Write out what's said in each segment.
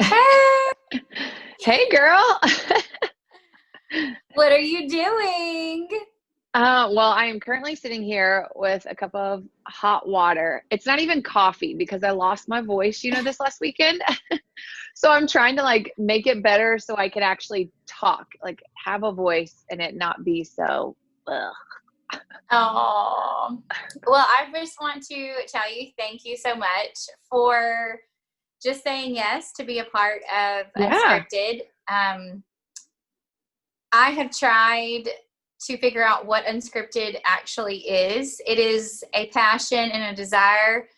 Hey, Hey girl. what are you doing? Well, I am currently sitting here with a cup of hot water. It's not even coffee because I lost my voice, this last weekend. So I'm trying to like make it better so I can actually talk, like have a voice and it not be so, ugh. Oh, well, I just want to tell you thank you so much for just saying yes to be a part of Yeah. Unscripted. I have tried to figure out what Unscripted actually is. It is a passion and a desire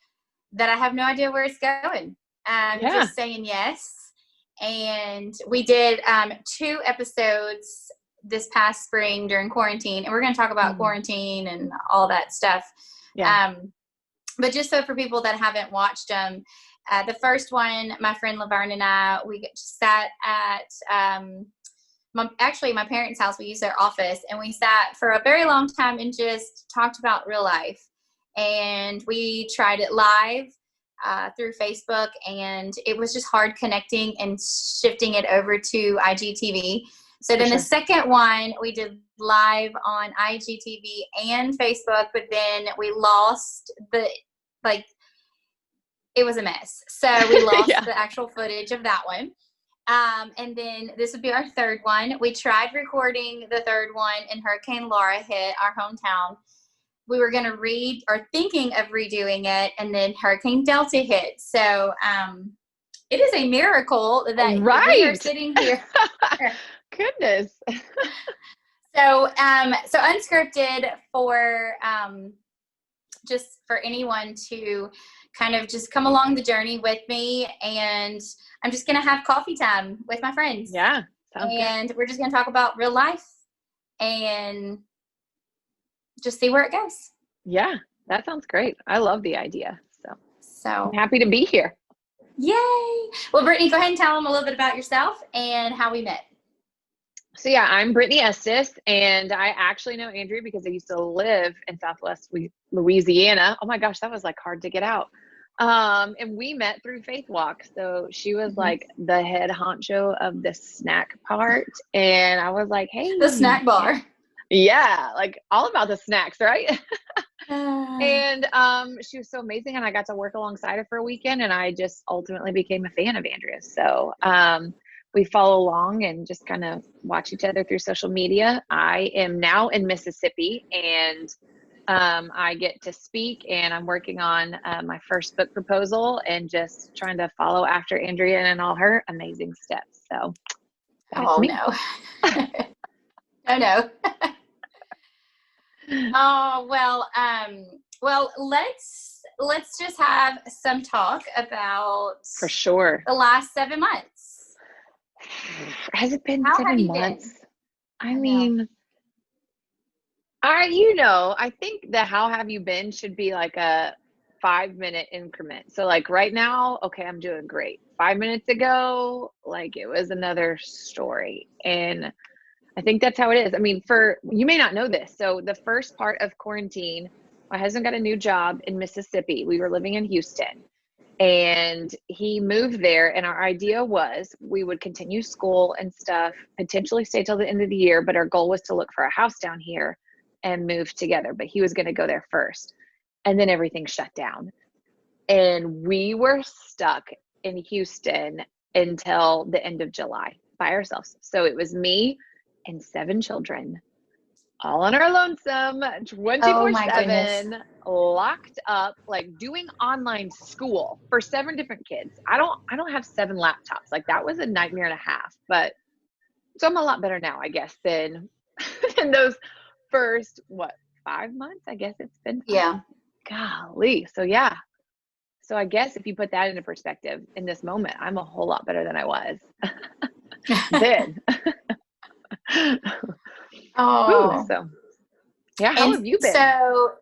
that I have no idea where it's going. I'm Yeah. just saying yes. And we did 2 episodes this past spring during quarantine, and we're going to talk about Mhm. quarantine and all that stuff. Yeah. Um, but just so for people that haven't watched them, the first one, my friend Laverne and I, we sat at my parents' house. We used their office, and we sat for a very long time and just talked about real life. And we tried it live through Facebook, and it was just hard connecting and shifting it over to IGTV. So For then the sure. second one we did live on IGTV and Facebook, but then we lost like it was a mess. So we lost Yeah. the actual footage of that one. And then this would be our third one. We tried recording the third one, and Hurricane Laura hit our hometown. We were going to read or thinking of redoing it, and then Hurricane Delta hit. So it is a miracle that we are Right. sitting here. Goodness. So Unscripted for just for anyone to kind of just come along the journey with me, and I'm just going to have coffee time with my friends, Yeah. Sounds good. and we're just going to talk about real life and just see where it goes. Yeah. That sounds great. I love the idea. So I'm So, happy to be here. yay. Well, Brittany, go ahead and tell them a little bit about yourself and how we met. So yeah, I'm Brittany Estes, and I actually know Andrea because I used to live in Southwest Louisiana. Oh my gosh, that was like hard to get out. And we met through Faith Walk. So she was Mm-hmm. like the head honcho of the snack part, and I was like, The hey, snack bar. yeah, like all about the snacks, right? Uh, And she was so amazing, and I got to work alongside her for a weekend, and I just ultimately became a fan of Andrea's. So we follow along and just kind of watch each other through social media. I am now in Mississippi, and I get to speak, and I'm working on my first book proposal and just trying to follow after Andrea and all her amazing steps. So that's oh, me. no. Oh, no. Oh, well, let's just have some talk about For sure. the last 7 months. Has it been How have seven you been? months? I I know. mean, I think the how have you been should be like a 5 minute increment. So like right now, okay, I'm doing great. 5 minutes ago, like it was another story. And I think that's how it is. I mean, for you may not know this. So the first part of quarantine, my husband got a new job in Mississippi. We were living in Houston, and he moved there, and our idea was we would continue school and stuff, potentially stay till the end of the year, but our goal was to look for a house down here and move together, but he was going to go there first. And then everything shut down, and we were stuck in Houston until the end of July by ourselves. So it was me and 7 children all on our lonesome, Oh my goodness. 24/7, locked up, like doing online school for 7 different kids. I don't have 7 laptops. Like that was a nightmare and a half. But so I'm a lot better now, I guess, than in those first 5 months? I guess it's been Yeah. 5. Golly. So yeah. So I guess if you put that into perspective in this moment, I'm a whole lot better than I was then. Ooh, Oh. so yeah, how And have you been? so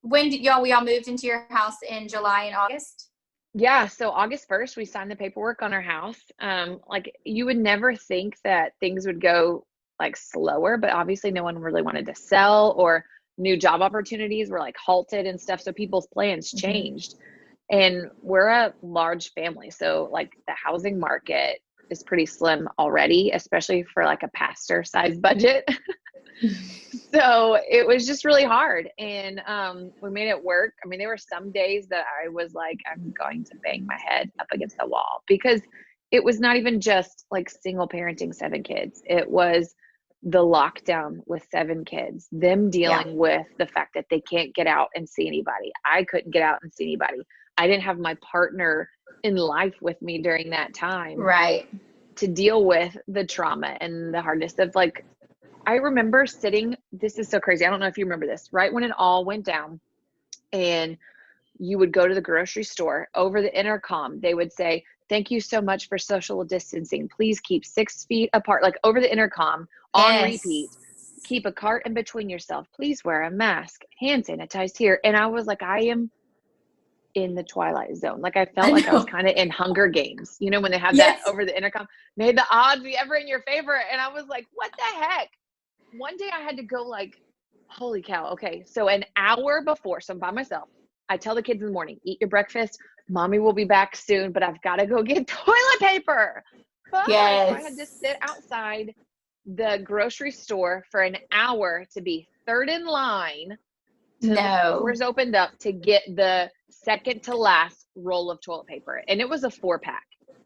when did we all moved into your house in July and August? Yeah, so August 1st, we signed the paperwork on our house. Like you would never think that things would go like slower, but obviously no one really wanted to sell, or new job opportunities were like halted and stuff. So people's plans Mm-hmm. changed. And we're a large family. So like the housing market is pretty slim already, especially for like a pastor size budget. So it was just really hard. And we made it work. I mean, there were some days that I was like, I'm going to bang my head up against the wall, because it was not even just like single parenting 7 kids. It was the lockdown with 7 kids, them dealing with the fact that they can't get out and see anybody. I couldn't get out and see anybody. I didn't have my partner in life with me during that time. Right. To deal with the trauma and the hardness of like, I remember sitting, this is so crazy. I don't know if you remember this, right when it all went down and you would go to the grocery store, over the intercom, they would say, thank you so much for social distancing. Please keep 6 feet apart, like over the intercom on repeat. Keep a cart in between yourself. Please wear a mask, hand sanitize here. And I was like, I am in the Twilight Zone. Like I felt like I was kind of in Hunger Games, you know, when they have that over the intercom, may the odds be ever in your favor. And I was like, what the heck? One day I had to go like, holy cow. Okay. So an hour before, so I'm by myself. I tell the kids in the morning, eat your breakfast. Mommy will be back soon, but I've got to go get toilet paper. But so I had to sit outside the grocery store for an hour to be third in line. Stores opened up to get the second to last roll of toilet paper. And it was a 4-pack.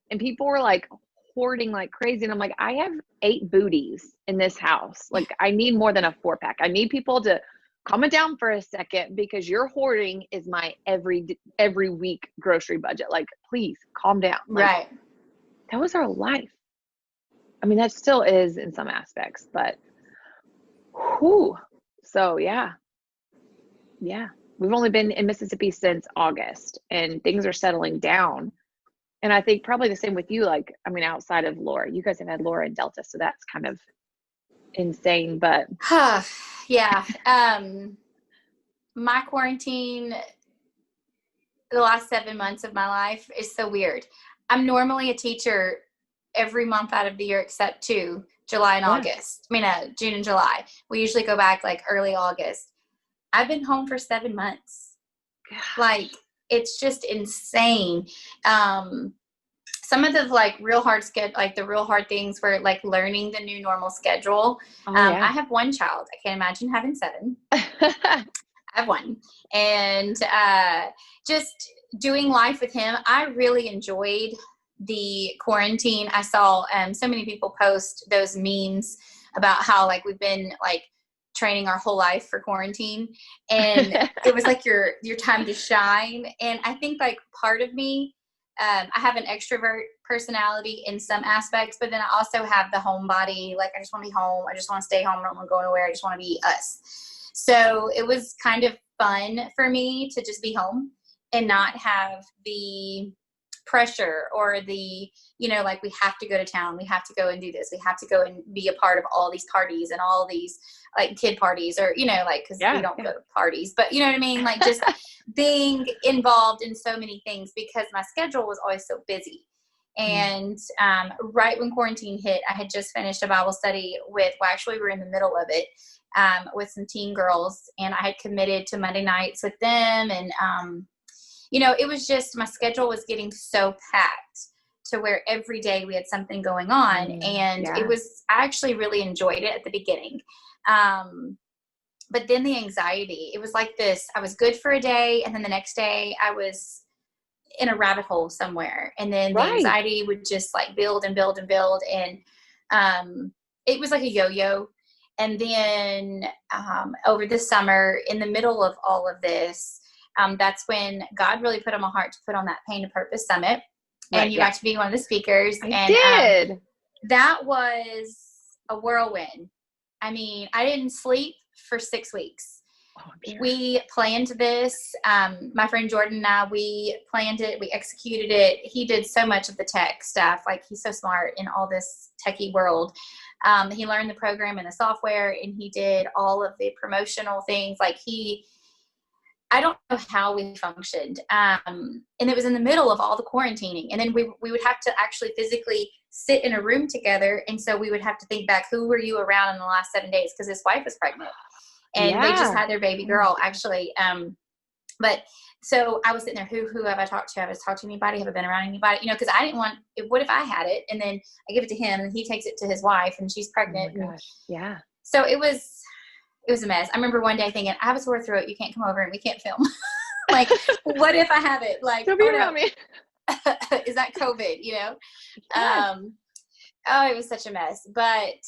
And people were like hoarding like crazy. And I'm like, I have 8 booties in this house. Like I need more than a 4-pack. I need people to calm it down for a second, because your hoarding is my every week grocery budget. Like, please calm down. Like, right. That was our life. I mean, that still is in some aspects, but whew. So yeah. We've only been in Mississippi since August, and things are settling down. And I think probably the same with you. Like, I mean, outside of Laura, you guys have had Laura and Delta, so that's kind of insane, but yeah. My quarantine, the last 7 months of my life is so weird. I'm normally a teacher every month out of the year except 2, July and August. I mean, June and July. We usually go back like early August. I've been home for 7 months. Like, it's just insane. Some of the like real hard the real hard things were like learning the new normal schedule. I have 1 child. I can't imagine having 7. I have 1. And just doing life with him, I really enjoyed the quarantine. I saw so many people post those memes about how like we've been like training our whole life for quarantine, and it was like your time to shine. And I think like part of me, I have an extrovert personality in some aspects, but then I also have the homebody. Like I just want to be home. I just want to stay home. I don't want to go anywhere. I just want to be us. So it was kind of fun for me to just be home and not have the pressure or the, you know, like we have to go to town. We have to go and do this. We have to go and be a part of all these parties and all these like kid parties, or, you know, like, cause we don't go to parties, but you know what I mean? Like just being involved in so many things because my schedule was always so busy. And right when quarantine hit, I had just finished a Bible study with, well, actually we were in the middle of it, with some teen girls, and I had committed to Monday nights with them. And, you know, it was just, my schedule was getting so packed to where every day we had something going on. And it was, I actually really enjoyed it at the beginning. But then the anxiety, it was like this, I was good for a day, and then the next day I was in a rabbit hole somewhere. And then the anxiety would just like build and build and build. And it was like a yo-yo. And then over the summer, in the middle of all of this, that's when God really put on my heart to put on that Pain to Purpose Summit. And you got to be one of the speakers. I did. That was a whirlwind. I mean, I didn't sleep for 6 weeks. Oh, I'm sure. We planned this. My friend Jordan and I, we planned it. We executed it. He did so much of the tech stuff. Like, he's so smart in all this techie world. He learned the program and the software, and he did all of the promotional things. Like, I don't know how we functioned. And it was in the middle of all the quarantining. And then we would have to actually physically sit in a room together. And so we would have to think back, who were you around in the last 7 days? Because his wife was pregnant. And they just had their baby girl, actually. But so I was sitting there, who have I talked to? Have I talked to anybody? Have I been around anybody? You know, because I didn't want, what if I had it? And then I give it to him and he takes it to his wife and she's pregnant. Oh my gosh. Yeah. So it was a mess. I remember one day thinking, I have a sore throat. You can't come over and we can't film. Like, what if I have it? Like, Don't be around me. Is that COVID, you know? Yes. Oh, it was such a mess. But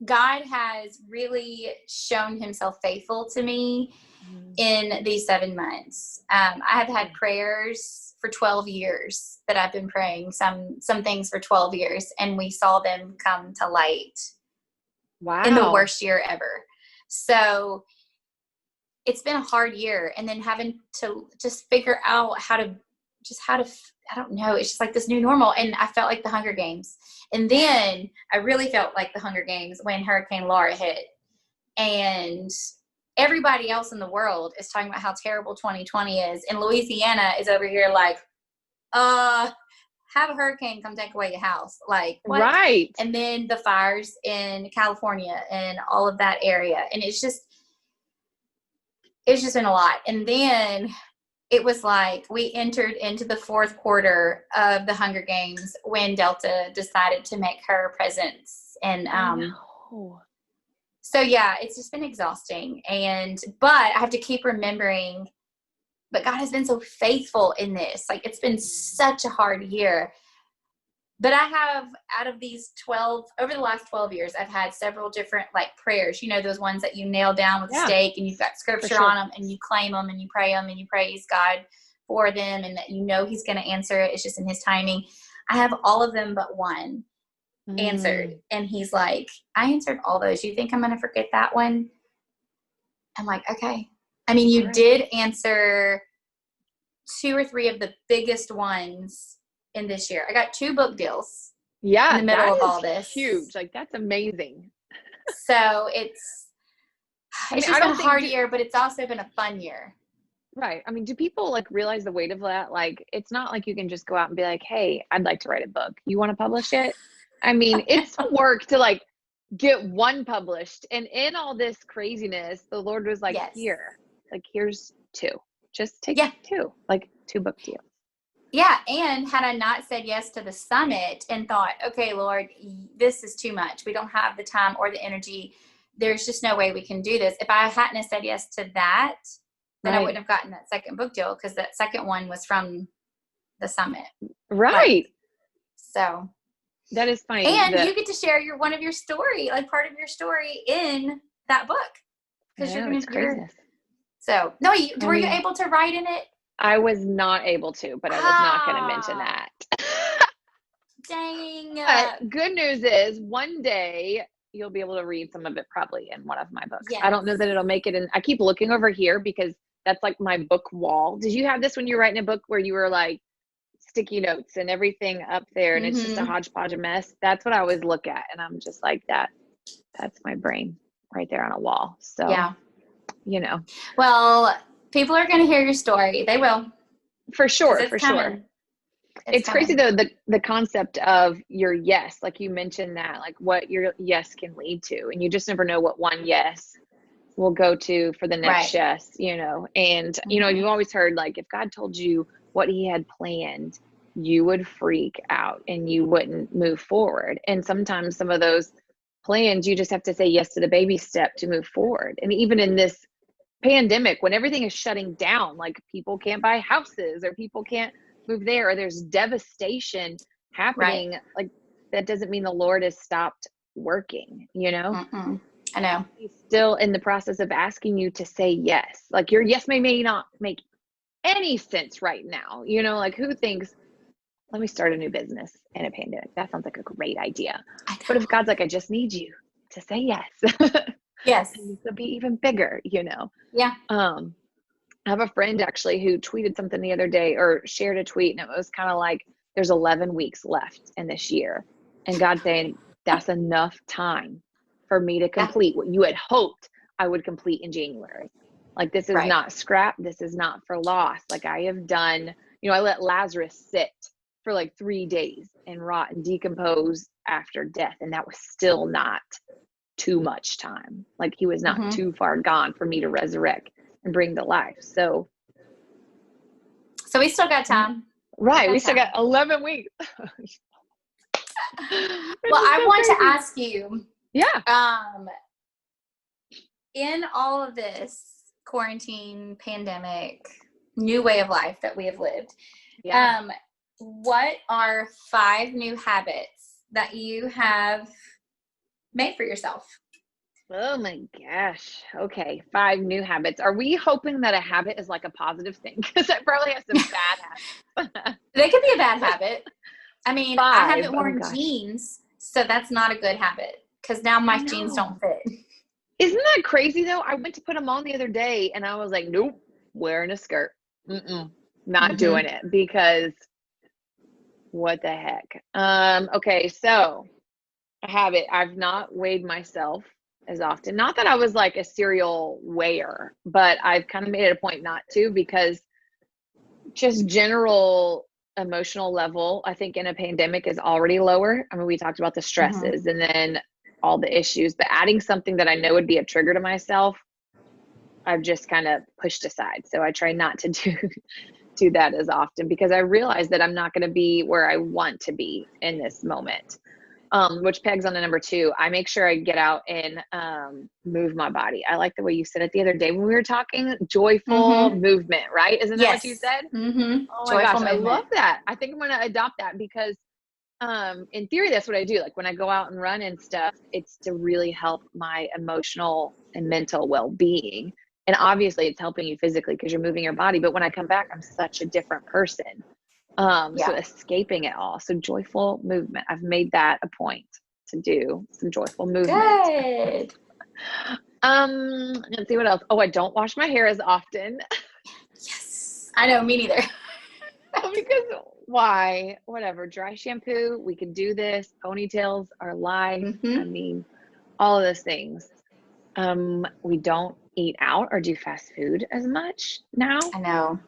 God has really shown himself faithful to me in these 7 months. I have had prayers for 12 years that I've been praying, some things for 12 years, and we saw them come to light. Wow. In the worst year ever. So it's been a hard year, and then having to just figure out how to, I don't know. It's just like this new normal. And I felt like the Hunger Games. And then I really felt like the Hunger Games when Hurricane Laura hit. And everybody else in the world is talking about how terrible 2020 is. And Louisiana is over here like, have a hurricane come take away your house. Like, what? Right. And then the fires in California and all of that area. And it's just been a lot. And then it was like we entered into the fourth quarter of the Hunger Games when Delta decided to make her presence. And so, yeah, it's just been exhausting. But I have to keep remembering, but God has been so faithful in this. Like, it's been such a hard year. But I have, out of these 12, over the last 12 years, I've had several different, like, prayers. You know, those ones that you nail down with a stake and you've got scripture on them and you claim them and you pray them and you praise God for them and that you know he's going to answer it. It's just in his timing. I have all of them but one answered. And he's like, I answered all those. You think I'm going to forget that one? I'm like, okay. I mean, you did answer 2 or 3 of the biggest ones in this year. I got 2 book deals. Yeah, in the middle of all this. Huge. Like, that's amazing. So it's just been a hard year, but it's also been a fun year. Right. I mean, do people like realize the weight of that? Like, it's not like you can just go out and be like, hey, I'd like to write a book. You want to publish it? I mean, it's work to like get one published. And in all this craziness, the Lord was like, here's 2. Just take 2, like 2 book deals. Yeah. And had I not said yes to the summit and thought, okay, Lord, this is too much. We don't have the time or the energy. There's just no way we can do this. If I hadn't have said yes to that, then I wouldn't have gotten that second book deal because that second one was from the summit. Right. So that is funny. And you get to share one of your story, like part of your story in that book. Because you're going to craziness. So no, were you able to write in it? I was not able to, but I was not going to mention that. Dang. But good news is one day you'll be able to read some of it probably in one of my books. Yes. I don't know that it'll make it in. I keep looking over here because that's like my book wall. Did you have this when you were writing a book where you were like sticky notes and everything up there and it's just a hodgepodge of mess? That's what I always look at. And I'm just like that's my brain right there on a wall. So, you know. Well, people are going to hear your story. They will. For sure. For sure. It's crazy though, the concept of your yes, like you mentioned that, like what your yes can lead to. And you just never know what one yes will go to for the next yes, you know. And, you know, you've always heard like if God told you what he had planned, you would freak out and you wouldn't move forward. And sometimes some of those plans, you just have to say yes to the baby step to move forward. And even in this pandemic, when everything is shutting down, like people can't buy houses or people can't move there, or there's devastation happening, like that doesn't mean the Lord has stopped working, you know? I know. He's still in the process of asking you to say yes. Like your yes may not make any sense right now, you know, like who thinks, let me start a new business in a pandemic? That sounds like a great idea. But if God's like, I just need you to say yes. Yes. It'll be even bigger, you know? Yeah. I have a friend actually who tweeted something the other day or shared a tweet, and it was kind of like, there's 11 weeks left in this year. And God's saying, that's enough time for me to complete what you had hoped I would complete in January. Like, this is not scrap. This is not for loss. Like I have done, you know, I let Lazarus sit for like 3 days and rot and decompose after death. And that was still not too much time. Like he was not too far gone for me to resurrect and bring to life. So we still got time. Right. We still got 11 weeks. Well, I want to ask you. Yeah. In all of this quarantine, pandemic, new way of life that we have lived, what are 5 new habits that you have made for yourself? Oh my gosh. Okay. 5 new habits. Are we hoping that a habit is like a positive thing? Because I probably have some bad habits. They could be a bad habit. I mean, 5. I haven't worn jeans, so that's not a good habit because now my jeans don't fit. Isn't that crazy though? I went to put them on the other day and I was like, nope, wearing a skirt. Not doing it, because what the heck? Okay. So a habit. I've not weighed myself as often. Not that I was like a serial weigher, but I've kind of made it a point not to, because just general emotional level, I think in a pandemic is already lower. I mean, we talked about the stresses and then all the issues, but adding something that I know would be a trigger to myself, I've just kind of pushed aside. So I try not to do that as often, because I realize that I'm not going to be where I want to be in this moment. Which pegs on to number 2. I make sure I get out and move my body. I like the way you said it the other day when we were talking, joyful movement, right? Isn't that what you said? Oh my gosh, I love that. I think I'm going to adopt that, because in theory, that's what I do. Like when I go out and run and stuff, it's to really help my emotional and mental well-being. And obviously it's helping you physically because you're moving your body. But when I come back, I'm such a different person. So escaping it all. So joyful movement. I've made that a point to do some joyful movement. Good. Let's see what else. Oh, I don't wash my hair as often. Yes. I know, me neither. Because why? Whatever. Dry shampoo. We can do this. Ponytails are life. I mean, all of those things. We don't eat out or do fast food as much now. I know.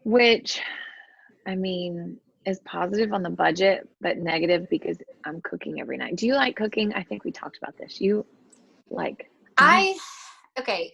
Which, I mean, is positive on the budget, but negative because I'm cooking every night. Do you like cooking? I think we talked about this. You like? Okay.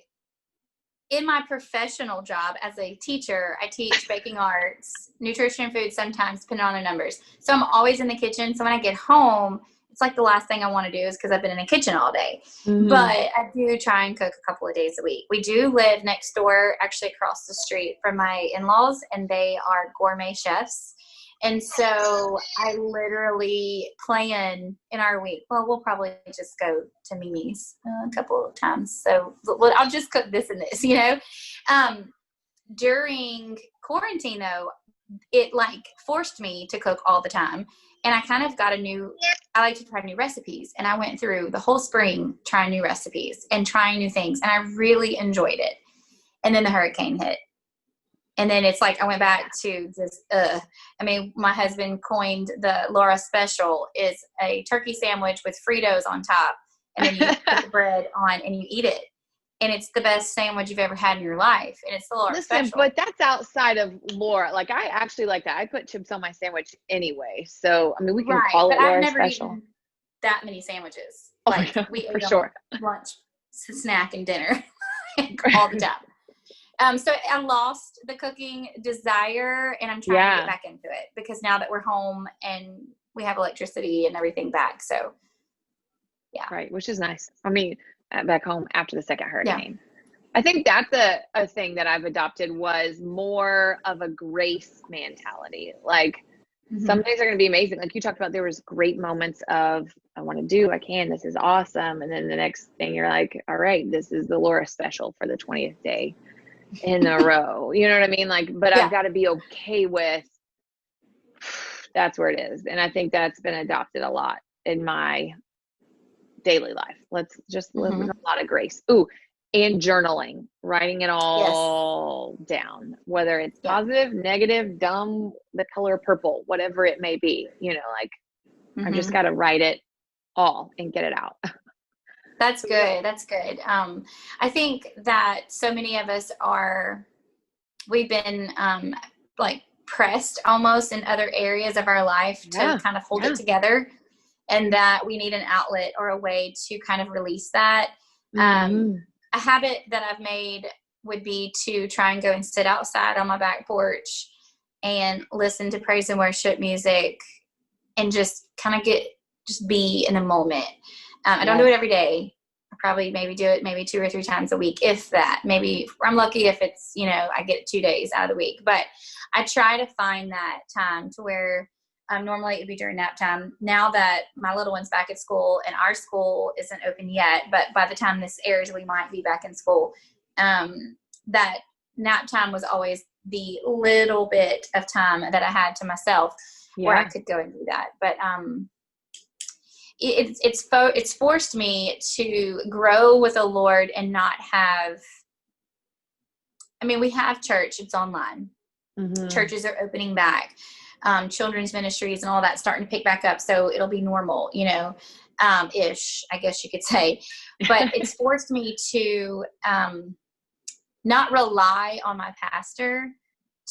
In my professional job as a teacher, I teach baking arts, nutrition and food sometimes, depending on the numbers. So I'm always in the kitchen. So when I get home, it's like the last thing I want to do is because I've been in the kitchen all day. But I do try and cook a couple of days a week. We do live next door, actually across the street from my in-laws, and they are gourmet chefs. And so I literally plan in our week. Well, we'll probably just go to Mimi's a couple of times. So I'll just cook this and this, During quarantine, though, it like forced me to cook all the time. And I kind of got I like to try new recipes. And I went through the whole spring trying new recipes and trying new things. And I really enjoyed it. And then the hurricane hit. And then it's like I went back to this. My husband coined the Laura special is a turkey sandwich with Fritos on top, and then you put the bread on and you eat it. And it's the best sandwich you've ever had in your life. And it's the Laura special. But that's outside of Laura. Like I actually like that. I put chips on my sandwich anyway. So I mean, we can call it Laura special. I've never eaten that many sandwiches. We ate for sure. Lunch, snack, and dinner all the time. So I lost the cooking desire, and I'm trying to get back into it because now that we're home and we have electricity and everything back. So, yeah. Right. Which is nice. I mean, back home after the second hurricane. Yeah. I think that's a thing that I've adopted was more of a grace mentality. Like some days are going to be amazing. Like you talked about, there was great moments of I want to do, I can, this is awesome. And then the next thing you're like, all right, this is the Laura special for the 20th day in a row. You know what I mean? Like, but I've got to be okay with that's where it is. And I think that's been adopted a lot in my daily life. Let's just live with a lot of grace. Ooh, and journaling, writing it all down, whether it's positive, negative, dumb, the color purple, whatever it may be, I've just got to write it all and get it out. That's good. That's good. I think that so many of us we've been pressed almost in other areas of our life to kind of hold it together, and that we need an outlet or a way to kind of release that. A habit that I've made would be to try and go and sit outside on my back porch and listen to praise and worship music and just kind of just be in a moment. I don't do it every day. I probably maybe do it maybe 2 or 3 times a week, if that. Maybe I'm lucky if it's, I get 2 days out of the week. But I try to find that time to where normally it'd be during nap time. Now that my little one's back at school and our school isn't open yet, but by the time this airs, we might be back in school. That nap time was always the little bit of time that I had to myself where I could go and do that. But it's forced me to grow with the Lord and not have, we have church, it's online. Mm-hmm. Churches are opening back. Children's ministries and all that starting to pick back up. So it'll be normal, ish, I guess you could say. But it's forced me to not rely on my pastor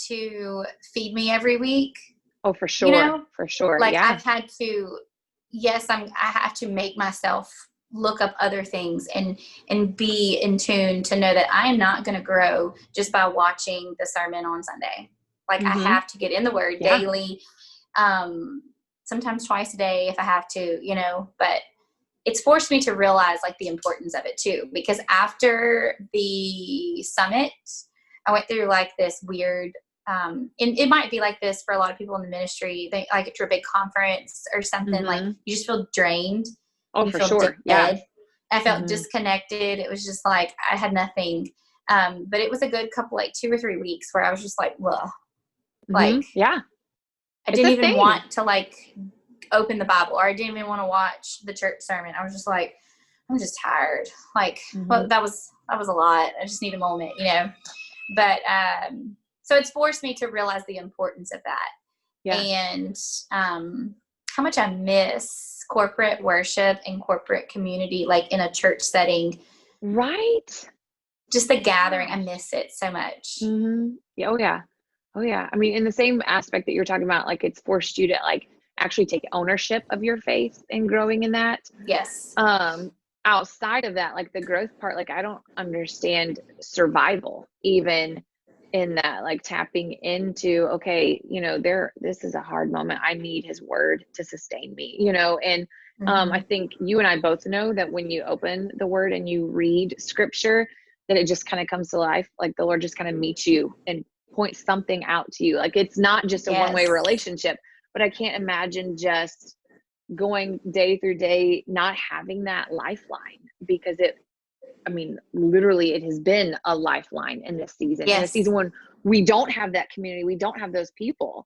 to feed me every week. Oh, for sure. For sure. Like I've had to, I have to make myself look up other things and be in tune to know that I am not going to grow just by watching the sermon on Sunday. Like I have to get in the word daily, sometimes twice a day if I have to, but it's forced me to realize like the importance of it too, because after the summit, I went through like this weird, and it might be like this for a lot of people in the ministry. They like to a big conference or something, like you just feel drained. Oh, for sure. Yeah. I felt disconnected. It was just like, I had nothing. But it was a good couple, like 2 or 3 weeks where I was just like, well, like, I didn't even want to like open the Bible, or I didn't even want to watch the church sermon. I was just like, I'm just tired. Like, well, that was a lot. I just need a moment, but, so it's forced me to realize the importance of that and, how much I miss corporate worship and corporate community, like in a church setting. Right. Just the gathering. I miss it so much. Mm-hmm. Yeah. Oh yeah. Oh yeah. I mean, in the same aspect that you're talking about, like it's forced you to like actually take ownership of your faith and growing in that. Yes. Outside of that, like the growth part, like I don't understand survival even in that, like tapping into, okay, this is a hard moment. I need his word to sustain me, and I think you and I both know that when you open the word and you read scripture, that it just kind of comes to life. Like the Lord just kind of meets you and points something out to you. Like it's not just a one-way relationship, but I can't imagine just going day through day, not having that lifeline, because literally it has been a lifeline in this season. In a season when we don't have that community, we don't have those people.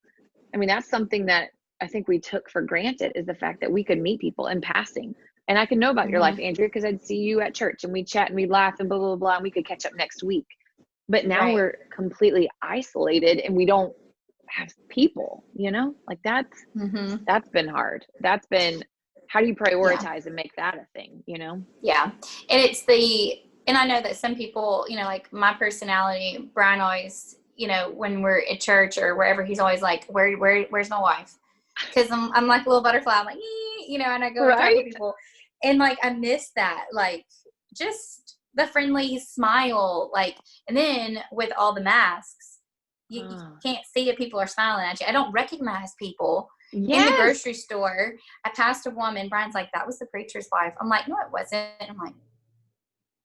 I mean, that's something that I think we took for granted, is the fact that we could meet people in passing. And I could know about your life, Andrea, because I'd see you at church and we'd chat and we'd laugh and blah, blah, blah, and we could catch up next week. But now we're completely isolated and we don't have people, like that's been hard. That's been, how do you prioritize and make that a thing, Yeah. And and I know that some people, like my personality, Brian always, when we're at church or wherever, he's always like, where's my wife? Cause I'm like a little butterfly. I'm like, and I go and talk to people, and like, I miss that, like just the friendly smile, like, and then with all the masks, you can't see if people are smiling at you. I don't recognize people. In the grocery store, I passed a woman. Brian's like, that was the preacher's wife. I'm like, no, it wasn't. I'm like,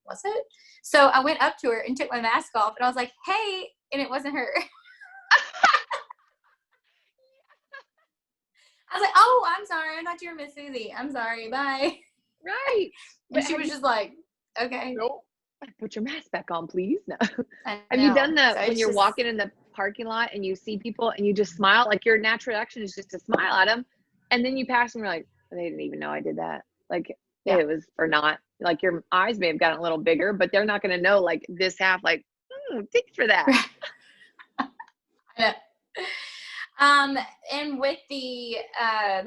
was it? So I went up to her and took my mask off, and I was like, hey, and it wasn't her. I was like, oh, I'm sorry. I thought you were Miss Susie. I'm sorry. Bye. Right. And she was just like, okay. Nope. Put your mask back on, please. No. Have you done that when you're walking in the parking lot and you see people and you just smile? Like your natural reaction is just to smile at them, and then you pass them, you're like, they didn't even know I did that. Like it was for not. Like your eyes may have gotten a little bigger, but they're not going to know like this half. Like, thanks for that. And with the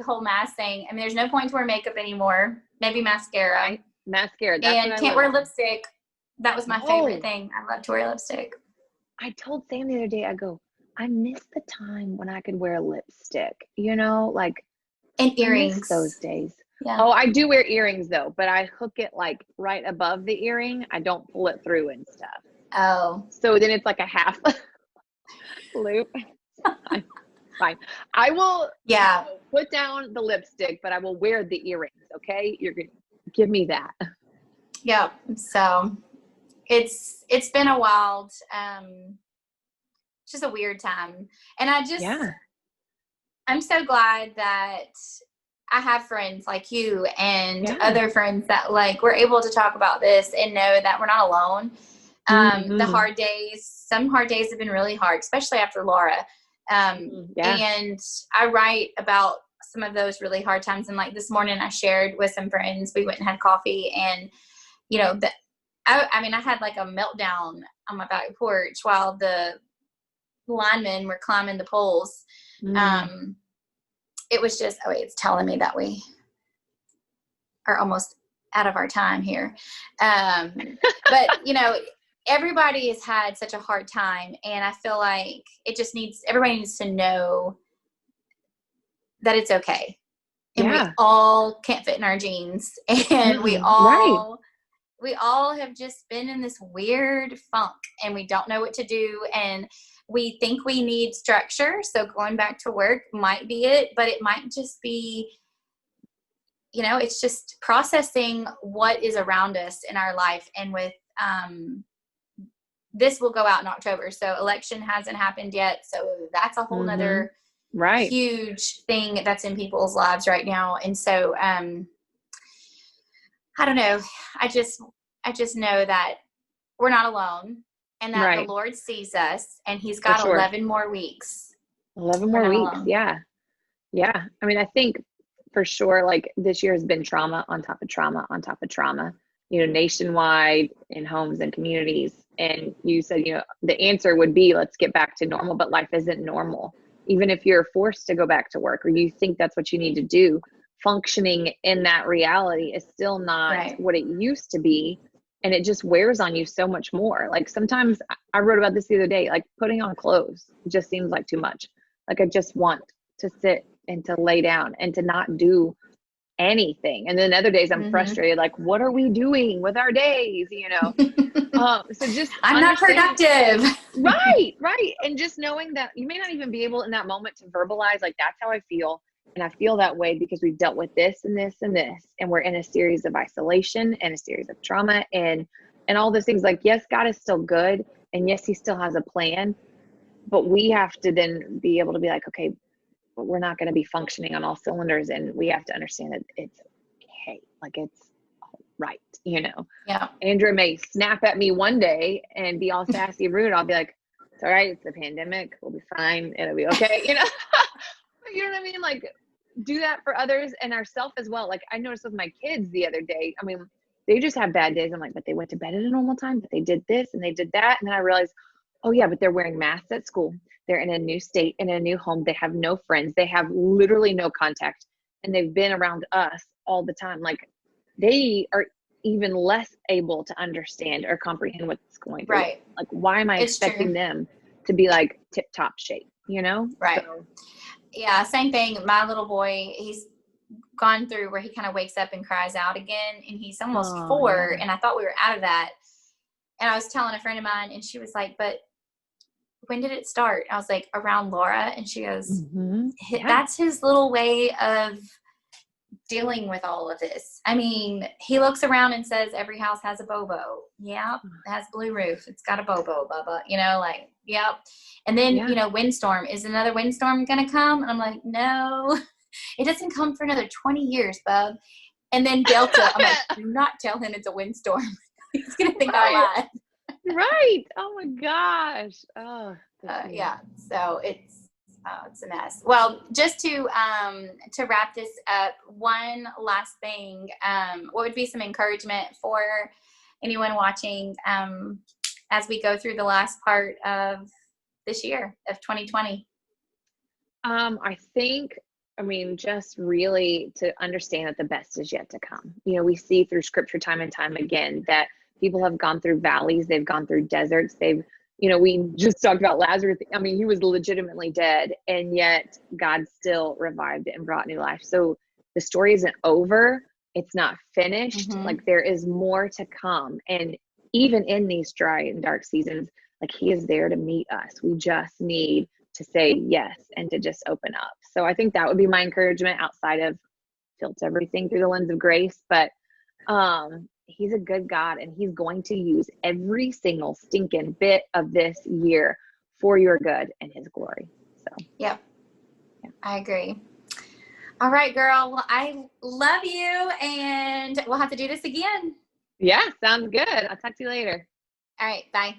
whole mask thing, there's no point to wear makeup anymore. Maybe mascara. Right. Mascara. That's and can't wear lipstick. That was my favorite thing. I love to wear lipstick. I told Sam the other day, I go, I miss the time when I could wear lipstick, like. And earrings. I miss those days. Yeah. Oh, I do wear earrings though, but I hook it like right above the earring. I don't pull it through and stuff. Oh, So then it's like a half loop. Fine. Fine. I will, yeah. put down the lipstick, but I will wear the earrings. Okay. You're going to give me that. Yep. So it's been a wild, just a weird time. And Yeah. I'm so glad that I have friends like you and Yeah. other friends that like we're able to talk about this and know that we're not alone. The Mm-hmm. hard days, some hard days have been really hard, especially after Laura. Yeah. And I write about some of those really hard times. And like this morning I shared with some friends, we went and had coffee, and I mean, I had like a meltdown on my back porch while the linemen were climbing the poles. Mm. It was just, oh, it's telling me that we are almost out of our time here. But, everybody has had such a hard time. And I feel like everybody needs to know that it's okay. And we Yeah. all can't fit in our jeans. And Right. we all have just been in this weird funk, and we don't know what to do. And we think we need structure. So going back to work might be it, but it might just be, it's just processing what is around us in our life. And with, this will go out in October. So election hasn't happened yet. So that's a whole Mm-hmm. nother Right. huge thing that's in people's lives right now. And so, I don't know. I just know that we're not alone, and that the Right. Lord sees us, and he's For got sure. 11 more weeks. 11 We're more not weeks. alone. Yeah. Yeah. I mean, I think for sure, like this year has been trauma on top of trauma on top of trauma, nationwide, in homes and communities. And you said, the answer would be, let's get back to normal, but life isn't normal. Even if you're forced to go back to work or you think that's what you need to do, functioning in that reality is still not Right. what it used to be. And it just wears on you so much more. Like sometimes I wrote about this the other day, like putting on clothes just seems like too much. Like I just want to sit and to lay down and to not do anything. And then other days I'm Mm-hmm. frustrated, like, what are we doing with our days? So just I'm not understanding, productive. right. And just knowing that you may not even be able in that moment to verbalize, like, that's how I feel. And I feel that way because we've dealt with this and this and this, and we're in a series of isolation and a series of trauma and all those things. Like, yes, God is still good. And yes, he still has a plan, but we have to then be able to be like, okay, but we're not going to be functioning on all cylinders, and we have to understand that it's okay, like it's all right. Yeah. Andrew may snap at me one day and be all sassy and rude. I'll be like, it's all right, it's a pandemic, we'll be fine, it'll be okay. You know what I mean? Like, do that for others and ourselves as well. Like I noticed with my kids the other day, I mean, they just have bad days. I'm like, but they went to bed at a normal time, but they did this and they did that. And then I realized, oh yeah, but they're wearing masks at school. They're in a new state, in a new home. They have no friends. They have literally no contact. And they've been around us all the time. Like they are even less able to understand or comprehend what's going through. Right. Like, why am I It's expecting true. them to be like tip top shape, Right. So Yeah. Same thing. My little boy, he's gone through where he kind of wakes up and cries out again, and he's almost oh 4. yeah. And I thought we were out of that. And I was telling a friend of mine, and she was like, but when did it start? I was like, around Laura. And she goes, Yeah. that's his little way of dealing with all of this. I mean, he looks around and says every house has a Bobo. Yeah, it has blue roof. It's got a Bobo, Bubba. Like, yep. And then, Yeah. windstorm. Is another windstorm going to come? And I'm like, no, it doesn't come for another 20 years, bub. And then Delta, I'm like, do not tell him it's a windstorm. He's going to think I lied. Right. Oh my gosh. Oh, Yeah. So it's a mess. Well, just to wrap this up, one last thing. What would be some encouragement for anyone watching as we go through the last part of this year of 2020? I think, just really to understand that the best is yet to come. We see through scripture time and time again that people have gone through valleys, they've gone through deserts, we just talked about Lazarus. He was legitimately dead, and yet God still revived it and brought new life. So the story isn't over. It's not finished. Mm-hmm. Like there is more to come. And even in these dry and dark seasons, like he is there to meet us. We just need to say yes and to just open up. So I think that would be my encouragement outside of filter everything through the lens of grace. But he's a good God, and he's going to use every single stinking bit of this year for your good and his glory. So yep. Yeah. I agree. All right, girl. Well, I love you, and we'll have to do this again. Yeah, sounds good. I'll talk to you later. All right. Bye.